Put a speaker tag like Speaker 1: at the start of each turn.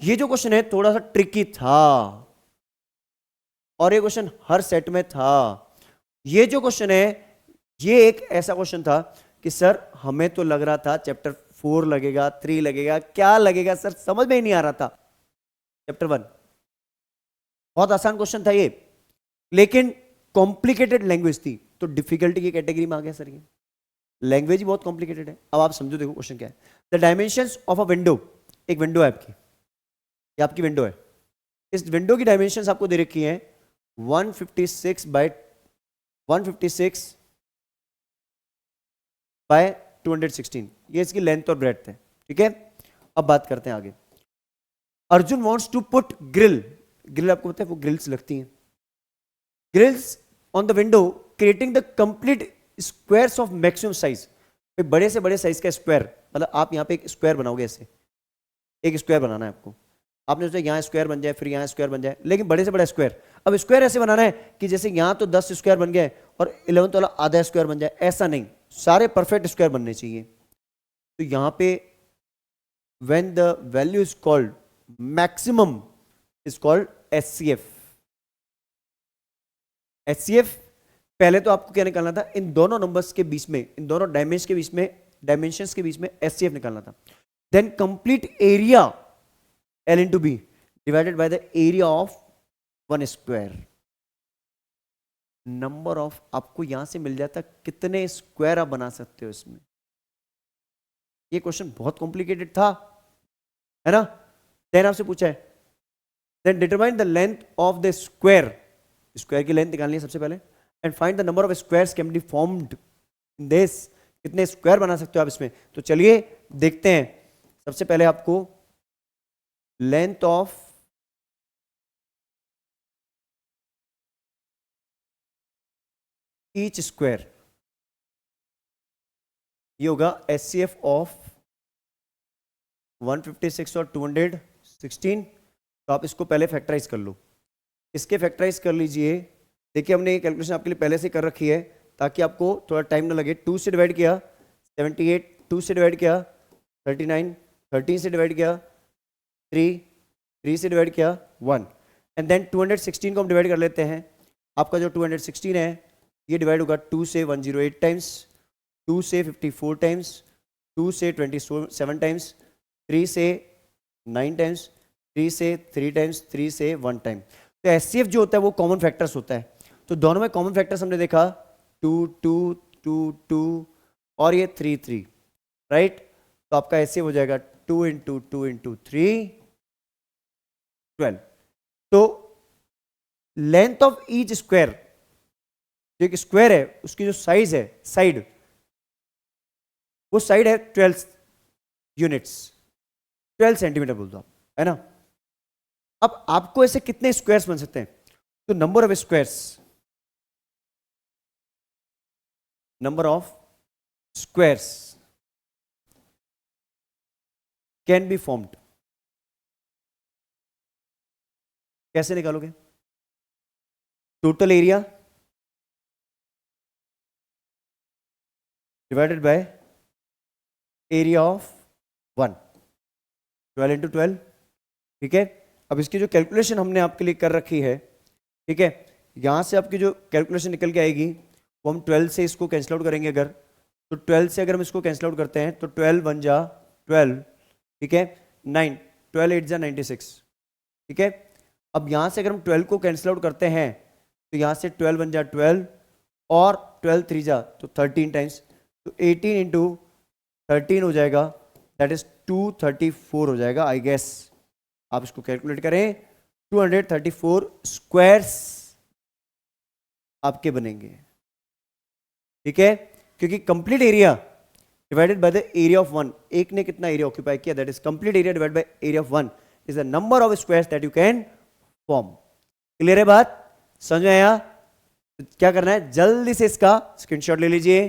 Speaker 1: ये जो क्वेश्चन है थोड़ा सा ट्रिकी था और ये क्वेश्चन हर सेट में था। ये जो क्वेश्चन है ये एक ऐसा क्वेश्चन था कि सर हमें तो लग रहा था चैप्टर 4 लगेगा, 3 लगेगा, क्या लगेगा सर, समझ में ही नहीं आ रहा था। चैप्टर 1 बहुत आसान क्वेश्चन था ये, लेकिन कॉम्प्लिकेटेड लैंग्वेज थी तो डिफिकल्टी की कैटेगरी में आ गया सर। ये लैंग्वेज ही बहुत कॉम्प्लिकेटेड है। अब आप समझो, देखो क्वेश्चन क्या है। The dimensions of a window, एक विंडो है आपकी, ये आपकी विंडो है। इस विंडो की डायमेंशंस आपको दे रखी हैं 156 बाय 216, ये इसकी लेंथ और ब्रेड्थ है, ठीक है। अब बात करते हैं आगे। Arjun wants to put grill, grill आपको पता है वो ग्रिल्स लगती हैं, grills on the window creating the complete squares of maximum size. बड़े से बड़े साइज का स्क्वायर, मतलब आप यहां पे एक स्क्वायर बनाओगे, ऐसे एक स्क्वायर बनाना है आपको। आपने सोचा यहाँ स्क्वायर बन जाए, फिर यहाँ स्क्वायर बन जाए, लेकिन बड़े से बड़ा स्क्वायर। अब स्क्वायर ऐसे बनाना है कि जैसे यहाँ तो 10 स्क्वायर बन गए और 11th वाला आधा स्क्वायर बन जाए, ऐसा नहीं, सारे परफेक्ट स्क्वायर बनने चाहिए। तो यहाँ पे when the value is called maximum is called HCF। HCF पहले तो आपको क्या निकालना था, इन दोनों नंबर्स के बीच में, इन दोनों डायमेंशंस के बीच में HCF निकालना था। Then complete area L into B divided by the area of one square। Number of आपको यहां से मिल जाता कितने स्क्वायर आप बना सकते हो इसमें। ये क्वेश्चन बहुत कॉम्प्लिकेटेड था, है ना। देन आपसे पूछा है then determine the length of the square, square की लेंथ निकालनी है सबसे पहले, and find the number of squares can be formed in this, कितने स्क्वायर बना सकते हो आप इसमें। तो चलिए देखते हैं। सबसे पहले आपको लेंथ ऑफ ईच स्क्वायर, ये होगा HCF ऑफ 156 और 216। तो आप इसको पहले फैक्टराइज कर लो, इसके फैक्टराइज कर लीजिए। देखिए हमने ये कैलकुलेशन आपके लिए पहले से कर रखी है ताकि आपको थोड़ा टाइम ना लगे। 2 से डिवाइड किया 78, 2 से डिवाइड किया 39, 13 से डिवाइड किया 3 से डिवाइड किया 1, एंड देन 216 को हम डिवाइड कर लेते हैं। आपका जो 216 है ये डिवाइड होगा 2 से 108 टाइम्स, 2 से 54 टाइम्स, 2 से 27 टाइम्स, 3 से 9 टाइम्स, 3 से 3 टाइम्स, 3 से 1 टाइम। तो HCF जो होता है वो कॉमन फैक्टर्स होता है। तो दोनों में कॉमन फैक्टर्स हमने देखा 2 2 2 2 और ये 3 3, राइट। तो आपका HCF हो जाएगा 2 इंटू 2 इंटू 3 12। तो लेंथ ऑफ ईच स्क्वायर, जो एक स्क्वायर है उसकी जो साइज है, साइड, वो साइड है 12 यूनिट्स, 12 सेंटीमीटर बोल दो आप, है ना। अब आपको ऐसे कितने स्क्वायर्स बन सकते हैं। तो number of squares can be formed. कैसे निकालोगे। Total area divided by area of 1, 12 into 12, ठीक है। अब इसकी जो कैलकुलेशन हमने आपके लिए कर रखी है, ठीक है, यहां से आपकी जो कैलकुलेशन निकल के आएगी वो हम 12 से इसको कैंसिल आउट करेंगे। अगर तो 12 से अगर हम इसको कैंसिल आउट करते हैं तो 12 1 जा 12, ठीक है, 9, 12 8 जा 96, ठीक है। अब यहां से अगर हम 12 को कैंसिल आउट करते हैं तो यहां से 12 1 जा 12 और 12 3 जा तो 13 टाइम्स, तो 18 इंटू 13 हो जाएगा, दैट इज 234 हो जाएगा आई गेस। आप इसको कैलकुलेट करें, 234 स्क्वायर्स आपके बनेंगे, ठीक है। क्योंकि complete area divided by the area of 1, एक ने कितना एरिया ऑक्यूपाई किया, that is complete area divided by area of 1 is the number of squares that you can form. Clear है बात, समझ में आया। क्या करना है, जल्दी से इसका स्क्रीनशॉट ले लीजिए।